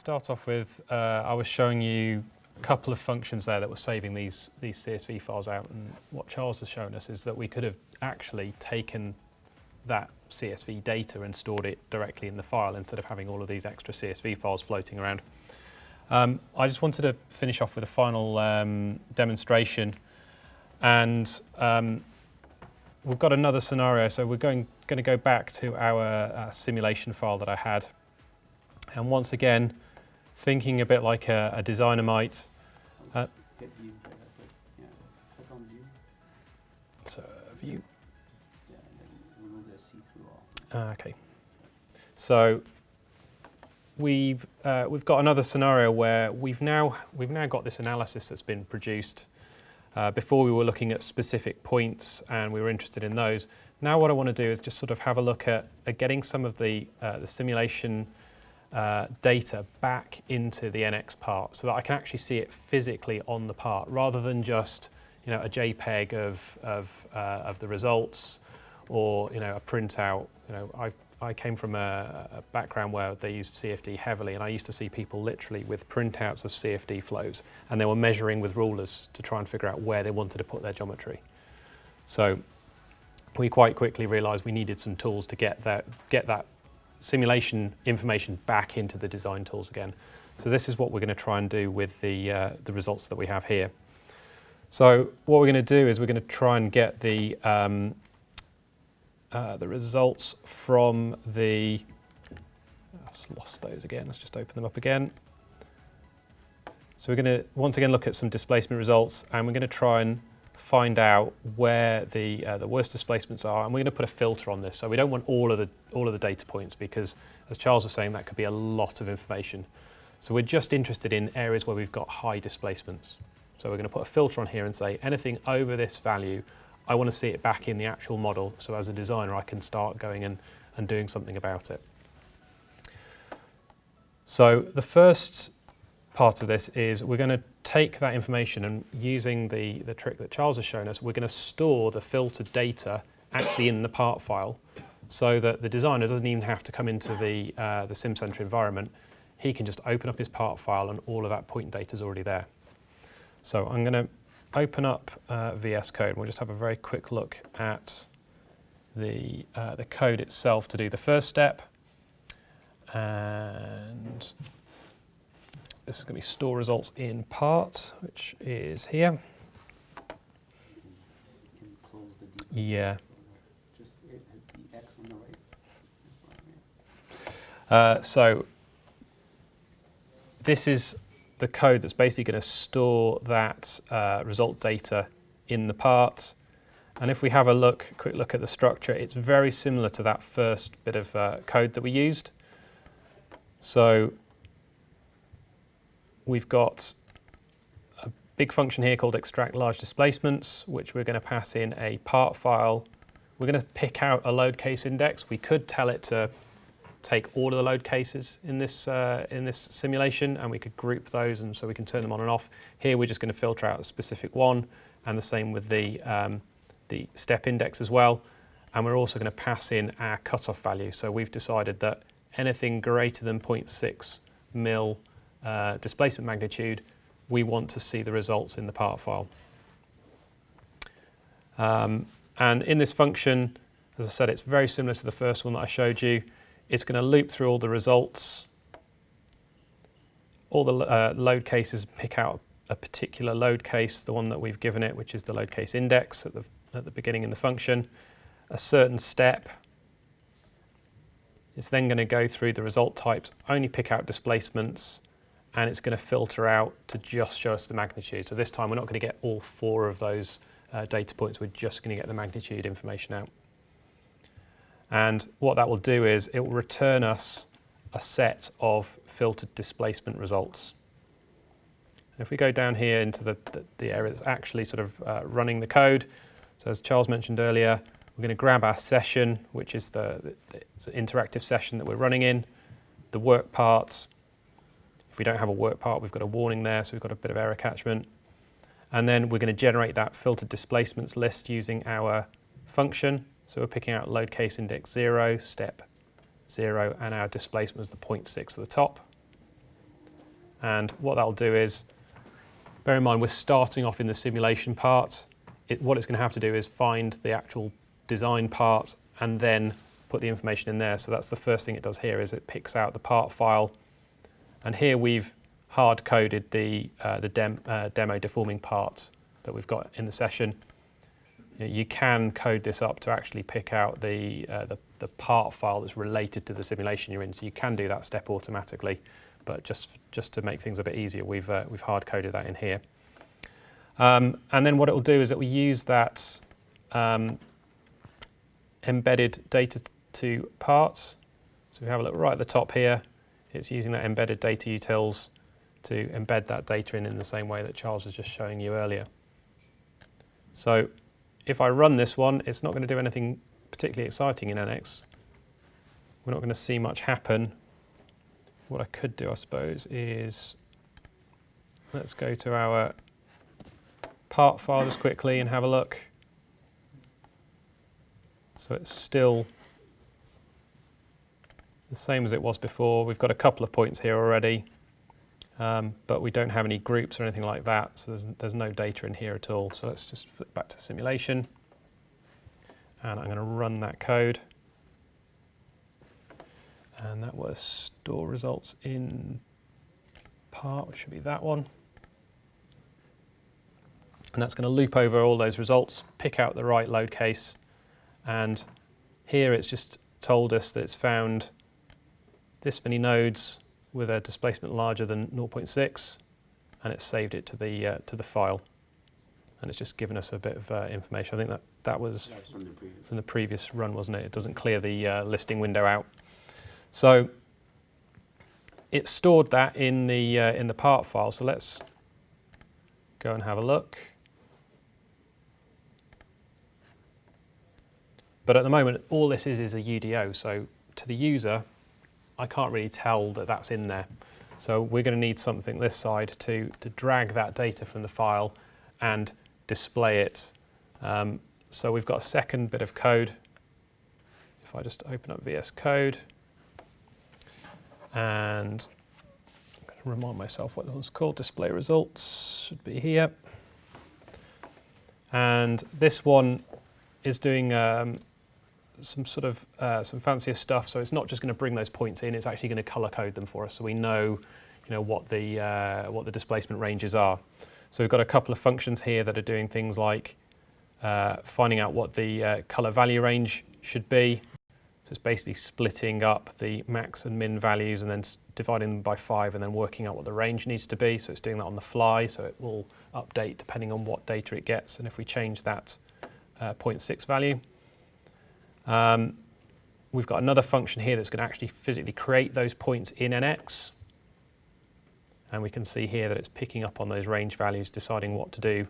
start off with, I was showing you a couple of functions there that were saving these CSV files out, and what Charles has shown us is that we could have actually taken that CSV data and stored it directly in the file instead of having all of these extra CSV files floating around. I just wanted to finish off with a final demonstration, and we've got another scenario. So we're going to go back to our simulation file that I had, and once again, thinking a bit like a designer might. So view. Okay. So we've got another scenario where we've now got this analysis that's been produced. Before we were looking at specific points and we were interested in those. Now what I want to do is just sort of have a look at getting some of the simulation data back into the NX part so that I can actually see it physically on the part rather than just a JPEG of the results or a printout. I came from a background where they used CFD heavily, and I used to see people literally with printouts of CFD flows, and they were measuring with rulers to try and figure out where they wanted to put their geometry. So we quite quickly realized we needed some tools to get that simulation information back into the design tools again. So this is what we're going to try and do with the results that we have here. So what we're going to do is we're going to try and get the results from the, I've lost those again, let's just open them up again. So we're going to once again look at some displacement results, and we're going to try and find out where the worst displacements are, and we're going to put a filter on this. So we don't want all of the data points because, as Charles was saying, that could be a lot of information. So we're just interested in areas where we've got high displacements. So we're going to put a filter on here and say anything over this value, I want to see it back in the actual model, so as a designer I can start going and doing something about it. So the first part of this is we're going to take that information, and using the trick that Charles has shown us, we're going to store the filtered data actually in the part file so that the designer doesn't even have to come into the SimCenter environment. He can just open up his part file and all of that point data is already there. So I'm going to open up VS Code. We'll just have a very quick look at the code itself to do the first step. And this is going to be store results in part, which is here. Yeah. So this is the code that's basically going to store that result data in the part. And if we have a quick look at the structure, it's very similar to that first bit of code that we used. So we've got a big function here called extract large displacements, which we're going to pass in a part file. We're going to pick out a load case index. We could tell it to take all of the load cases in this simulation, and we could group those, and so we can turn them on and off. Here we're just going to filter out a specific one, and the same with the step index as well. And we're also going to pass in our cutoff value. So we've decided that anything greater than 0.6 mil displacement magnitude, we want to see the results in the part file. And in this function, as I said, it's very similar to the first one that I showed you. It's going to loop through all the results, all the load cases, pick out a particular load case, the one that we've given it, which is the load case index at the beginning in the function, a certain step. It's then going to go through the result types, only pick out displacements, and it's going to filter out to just show us the magnitude. So this time we're not going to get all 4 of those data points, we're just going to get the magnitude information out. And what that will do is it will return us a set of filtered displacement results. And if we go down here into the area that's actually sort of running the code, so as Charles mentioned earlier, we're going to grab our session, which is the interactive session that we're running in, the work parts. If we don't have a work part, we've got a warning there, so we've got a bit of error catchment. And then we're going to generate that filtered displacements list using our function. So we're picking out load case index 0, step 0, and our displacement is the 0.6 at the top. And what that'll do is, bear in mind we're starting off in the simulation part. What it's going to have to do is find the actual design part and then put the information in there. So that's the first thing it does here, is it picks out the part file. And here we've hard-coded the demo deforming part that we've got in the session. You can code this up to actually pick out the part file that's related to the simulation you're in. So you can do that step automatically, but just to make things a bit easier, we've hard-coded that in here. And then what it will do is it will use that embedded data to parts. So if we have a look right at the top here, it's using that embedded data utils to embed that data in the same way that Charles was just showing you earlier. So if I run this one, it's not going to do anything particularly exciting in NX. We're not going to see much happen. What I could do, I suppose, is let's go to our part file just quickly and have a look. So it's still the same as it was before. We've got a couple of points here already, but we don't have any groups or anything like that, so there's no data in here at all. So let's just flip back to simulation, and I'm going to run that code. And that was store results in part, which should be that one. And that's going to loop over all those results, pick out the right load case, and here it's just told us that it's found this many nodes with a displacement larger than 0.6, and it's saved it to the file, and it's just given us a bit of information. I think that was from the previous run, wasn't it? It doesn't clear the listing window out. So it stored that in the part file. So let's go and have a look. But at the moment, all this is a UDO. So to the user, I can't really tell that that's in there. So we're going to need something this side to drag that data from the file and display it. So we've got a second bit of code. If I just open up VS Code, and I'm going to remind myself what that was called, display results should be here. And this one is doing some sort of some fancier stuff. So it's not just going to bring those points in; it's actually going to color code them for us, so we know, what the displacement ranges are. So we've got a couple of functions here that are doing things like finding out what the color value range should be. So it's basically splitting up the max and min values and then dividing them by 5 and then working out what the range needs to be. So it's doing that on the fly, so it will update depending on what data it gets. And if we change that 0.6 value, we've got another function here that's going to actually physically create those points in NX. And we can see here that it's picking up on those range values, deciding what to do.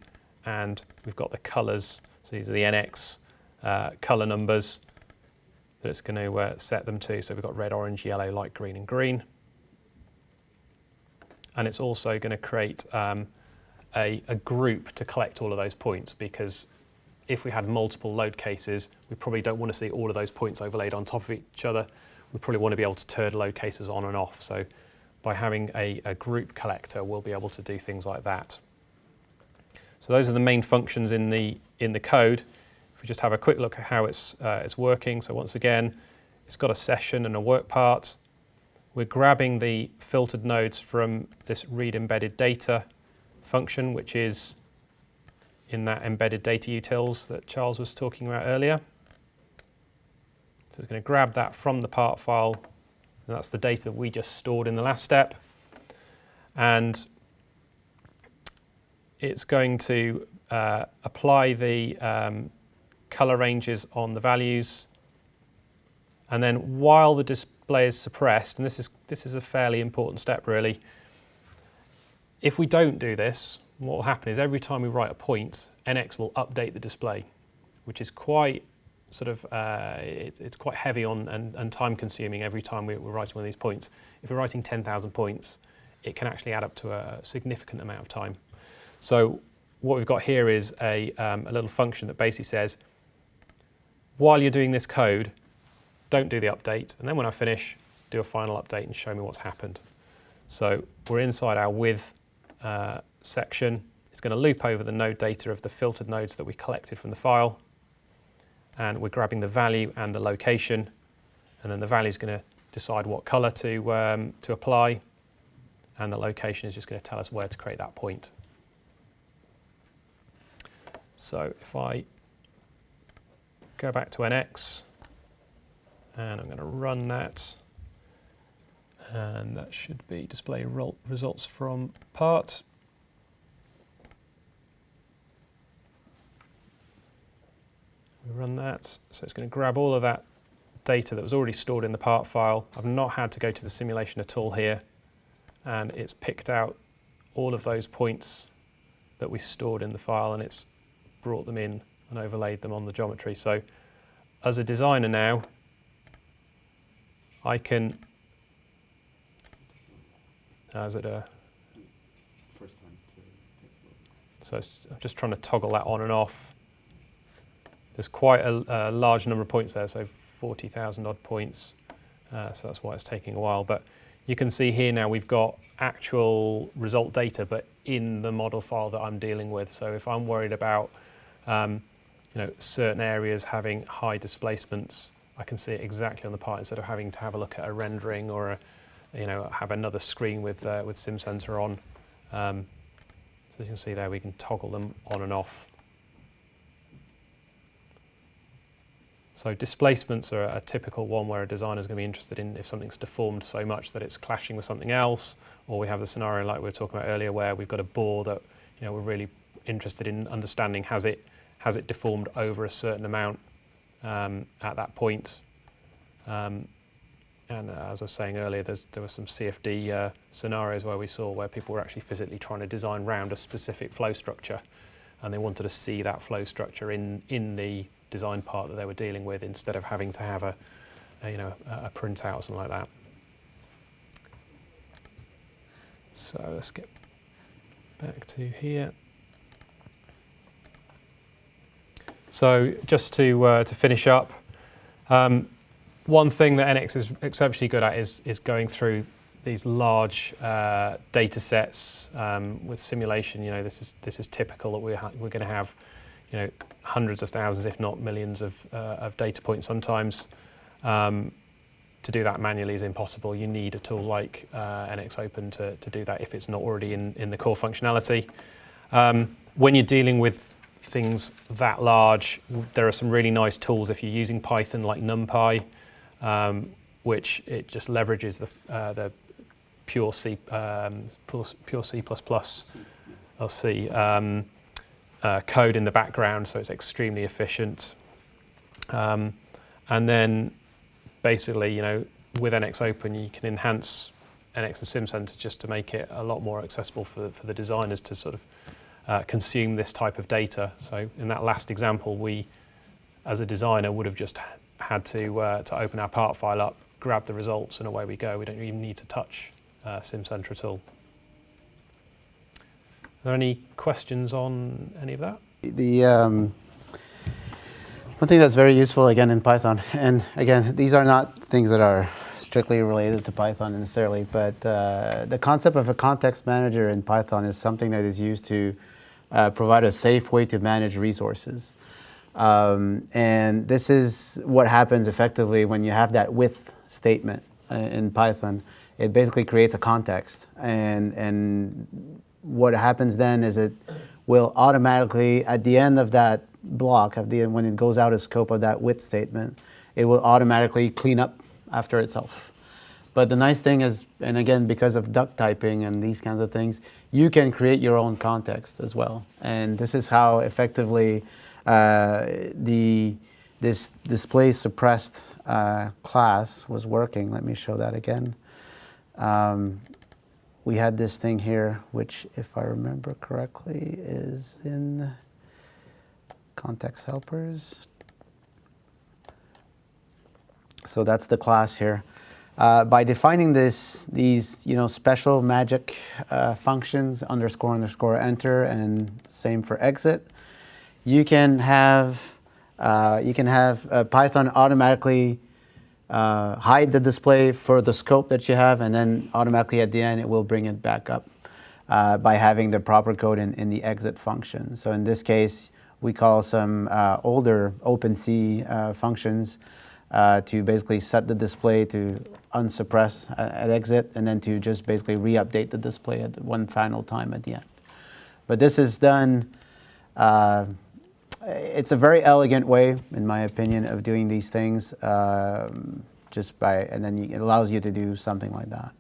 And we've got the colors. So these are the NX color numbers that it's going to set them to. So we've got red, orange, yellow, light green, and green. And it's also going to create a group to collect all of those points, because if we had multiple load cases, we probably don't want to see all of those points overlaid on top of each other. We probably want to be able to turn load cases on and off. So by having a group collector, we'll be able to do things like that. So those are the main functions in the code. If we just have a quick look at how it's working. So once again, it's got a session and a work part. We're grabbing the filtered nodes from this read embedded data function, which is in that embedded data utils that Charles was talking about earlier. So it's going to grab that from the part file, and that's the data that we just stored in the last step. And it's going to apply the color ranges on the values. And then while the display is suppressed, and this is a fairly important step really, if we don't do this, what will happen is every time we write a point, NX will update the display, which is quite sort of, it's quite heavy on and time consuming every time we're writing one of these points. If we're writing 10,000 points, it can actually add up to a significant amount of time. So what we've got here is a little function that basically says, while you're doing this code, don't do the update, and then when I finish, do a final update and show me what's happened. So we're inside our with section. It's going to loop over the node data of the filtered nodes that we collected from the file. And we're grabbing the value and the location. And then the value is going to decide what color to apply. And the location is just going to tell us where to create that point. So if I go back to NX, and I'm going to run that, and that should be display results from part. We run that, so it's going to grab all of that data that was already stored in the part file. I've not had to go to the simulation at all here, and it's picked out all of those points that we stored in the file, and it's brought them in and overlaid them on the geometry. So as a designer now, I can, is it a, First time to text load. so I'm just trying to toggle that on and off. There's quite a large number of points there, so 40,000 odd points. So that's why it's taking a while. But you can see here now we've got actual result data, but in the model file that I'm dealing with. So if I'm worried about certain areas having high displacements, I can see it exactly on the part instead of having to have a look at a rendering or have another screen with SimCenter on. So as you can see there, we can toggle them on and off. So displacements are a typical one where a designer is going to be interested in if something's deformed so much that it's clashing with something else, or we have the scenario like we were talking about earlier where we've got a bore that we're really interested in understanding has it deformed over a certain amount at that point. And as I was saying earlier, there were some CFD scenarios where we saw where people were actually physically trying to design around a specific flow structure, and they wanted to see that flow structure in the design part that they were dealing with instead of having to have a printout or something like that. So let's get back to here. So just to finish up, one thing that NX is exceptionally good at is going through these large data sets with simulation. This is typical that we're going to have hundreds of thousands, if not millions, of data points sometimes. To do that manually is impossible. You need a tool like NX Open to do that if it's not already in the core functionality. When you're dealing with things that large, there are some really nice tools if you're using Python like NumPy, which it just leverages the pure C++ or C code in the background, so it's extremely efficient. And then basically, with NX Open, you can enhance NX and SimCenter just to make it a lot more accessible for the designers to sort of consume this type of data. So in that last example, we, as a designer, would have just had to open our part file up, grab the results, and away we go. We don't even need to touch SimCenter at all. Are there any questions on any of that? One thing that's very useful, again, in Python, and again, these are not things that are strictly related to Python necessarily, but the concept of a context manager in Python is something that is used to provide a safe way to manage resources. And this is what happens effectively when you have that with statement in Python. It basically creates a context, and what happens then is it will automatically, at the end of that block, when it goes out of scope of that with statement, it will automatically clean up after itself. But the nice thing is, and again, because of duck typing and these kinds of things, you can create your own context as well. And this is how effectively this display suppressed class was working. Let me show that again. We had this thing here, which, if I remember correctly, is in context helpers. So that's the class here. By defining these special magic functions, __ enter, and same for exit, you can have Python automatically hide the display for the scope that you have, and then automatically at the end it will bring it back up by having the proper code in the exit function. So in this case, we call some older OpenC functions to basically set the display to unsuppress at exit, and then to just basically re-update the display at one final time at the end. But this is done, it's a very elegant way, in my opinion, of doing these things, and then it allows you to do something like that.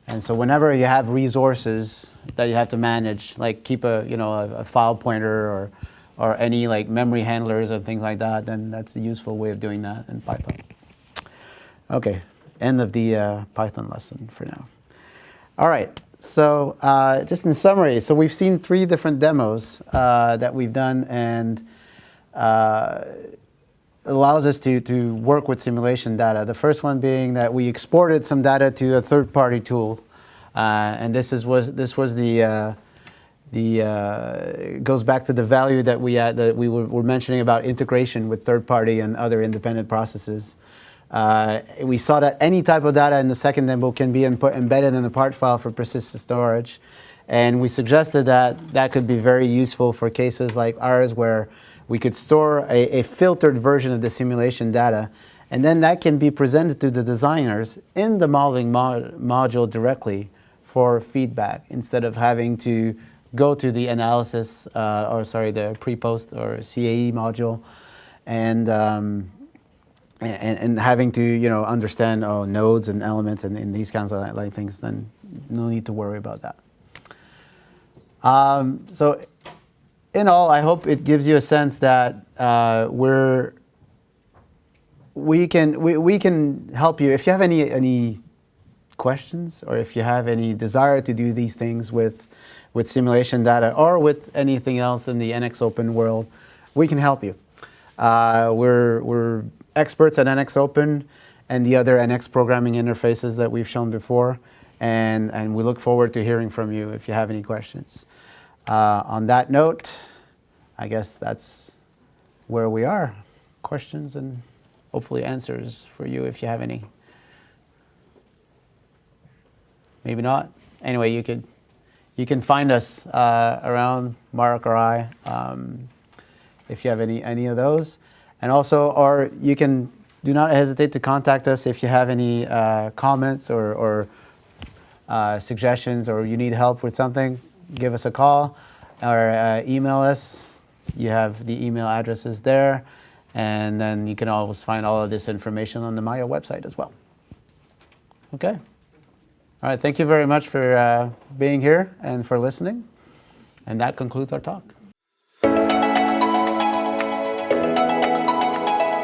And so whenever you have resources that you have to manage, like keep a file pointer or any like memory handlers or things like that, then that's a useful way of doing that in Python. Okay, end of the Python lesson for now. All right, so just in summary, so we've seen 3 different demos that we've done, and allows us to work with simulation data. The first one being that we exported some data to a third-party tool, and this was the goes back to the value that we were mentioning about integration with third-party and other independent processes. We saw that any type of data in the second demo can be embedded in a part file for persistent storage, and we suggested that could be very useful for cases like ours where we could store a filtered version of the simulation data, and then that can be presented to the designers in the modeling module directly for feedback, instead of having to go to the analysis, the pre-post or CAE module, and having to understand nodes and elements and these kinds of like things. Then no need to worry about that. So in all, I hope it gives you a sense that we can help you if you have any questions, or if you have any desire to do these things with simulation data or with anything else in the NX Open world. We can help you. We're experts at NX Open and the other NX programming interfaces that we've shown before, and we look forward to hearing from you if you have any questions. On that note, I guess that's where we are. Questions and hopefully answers for you if you have any. Maybe not. Anyway, you can find us around, Mark or I, if you have any of those. And also, or you can do not hesitate to contact us if you have any comments or suggestions, or you need help with something. Give us a call or email us. You have the email addresses there, and then you can always find all of this information on the Maya website as well. Okay. All right. Thank you very much for being here and for listening. And that concludes our talk.